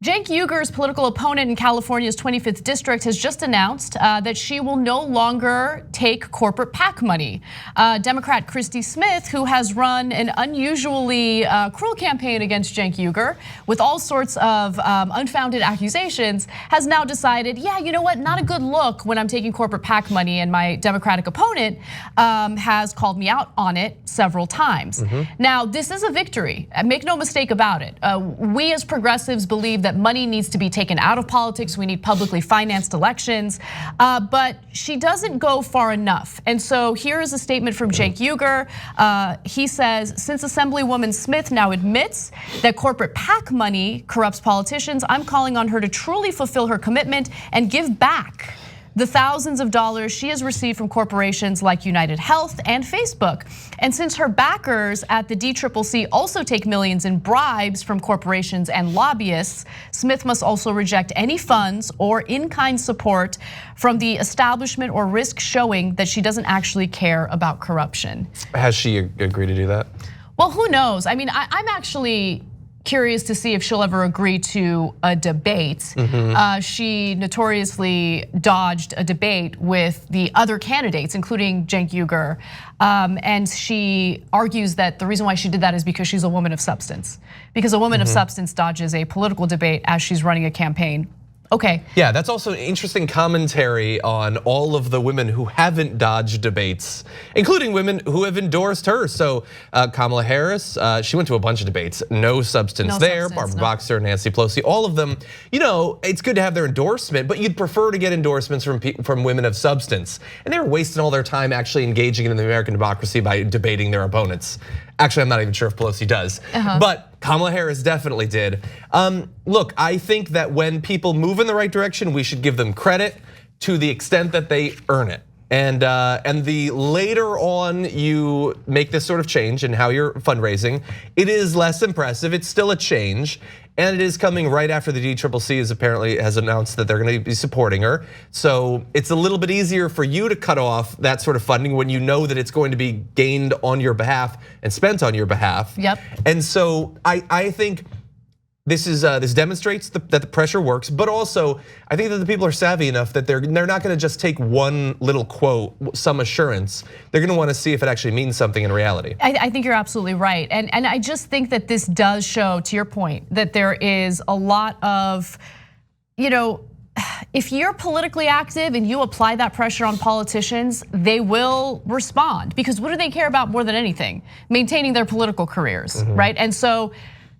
Cenk Uygur's political opponent in California's 25th district has just announced that she will no longer take corporate PAC money. Democrat Christy Smith, who has run an unusually cruel campaign against Cenk Uygur with all sorts of unfounded accusations, has now decided, yeah, you know what, not a good look when I'm taking corporate PAC money, and my Democratic opponent has called me out on it several times. Now, this is a victory, make no mistake about it. We as progressives believe that money needs to be taken out of politics. We need publicly financed elections, but she doesn't go far enough. And so here is a statement from Cenk Uygur. He says, since Assemblywoman Smith now admits that corporate PAC money corrupts politicians, I'm calling on her to truly fulfill her commitment and give back the thousands of dollars she has received from corporations like United Health and Facebook. And since her backers at the DCCC also take millions in bribes from corporations and lobbyists, Smith must also reject any funds or in-kind support from the establishment or risk showing that she doesn't actually care about corruption. Has she agreed to do that? Well, who knows? I mean, I'm actually curious to see if she'll ever agree to a debate. She notoriously dodged a debate with the other candidates, including Cenk Uygur. And she argues that the reason why she did that is because she's a woman of substance. Because a woman of substance dodges a political debate as she's running a campaign. Okay. Yeah, that's also an interesting commentary on all of the women who haven't dodged debates, including women who have endorsed her. So Kamala Harris, she went to a bunch of debates, no substance there. Barbara Boxer, Nancy Pelosi, all of them. You know, it's good to have their endorsement, but you'd prefer to get endorsements from women of substance. And they're wasting all their time actually engaging in the American democracy by debating their opponents. Actually, I'm not even sure if Pelosi does, but Kamala Harris definitely did. Look, I think that when people move in the right direction, we should give them credit to the extent that they earn it. And the later on you make this sort of change in how you're fundraising, it is less impressive. It's still a change. And it is coming right after the DCCC has announced that they're going to be supporting her. So it's a little bit easier for you to cut off that sort of funding when you know that it's going to be gained on your behalf and spent on your behalf. Yep. And so I think this demonstrates that the pressure works, but also I think that the people are savvy enough that they're not going to just take one little quote, some assurance. They're going to want to see if it actually means something in reality. I think you're absolutely right, and I just think that this does show, to your point, that there is a lot of, if you're politically active and you apply that pressure on politicians, they will respond, because what do they care about more than anything? Maintaining their political careers, right? And so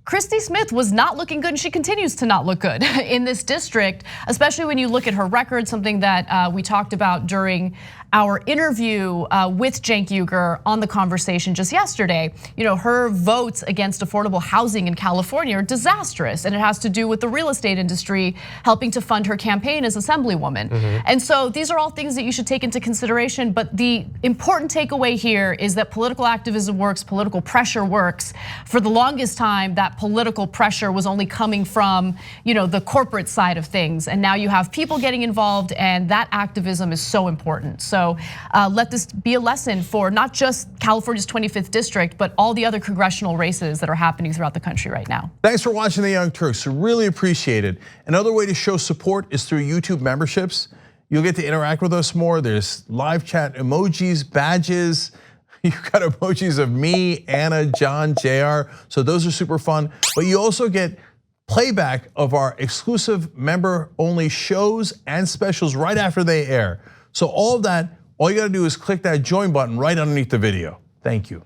Christy Smith was not looking good, and she continues to not look good in this district, especially when you look at her record, something that we talked about during our interview with Cenk Uygur on The Conversation just yesterday. Her votes against affordable housing in California are disastrous, and it has to do with the real estate industry helping to fund her campaign as Assemblywoman. And so these are all things that you should take into consideration, but the important takeaway here is that political activism works, political pressure works. For the longest time, that political pressure was only coming from the corporate side of things, and now you have people getting involved, and that activism is so important. So let this be a lesson for not just California's 25th district, but all the other congressional races that are happening throughout the country right now. Thanks for watching the Young Turks, really appreciate it. Another way to show support is through YouTube memberships. You'll get to interact with us more. There's live chat emojis, badges. You've got emojis of me, Anna, John, JR, so those are super fun. But you also get playback of our exclusive member-only shows and specials right after they air. So all of that, all you gotta do is click that join button right underneath the video. Thank you.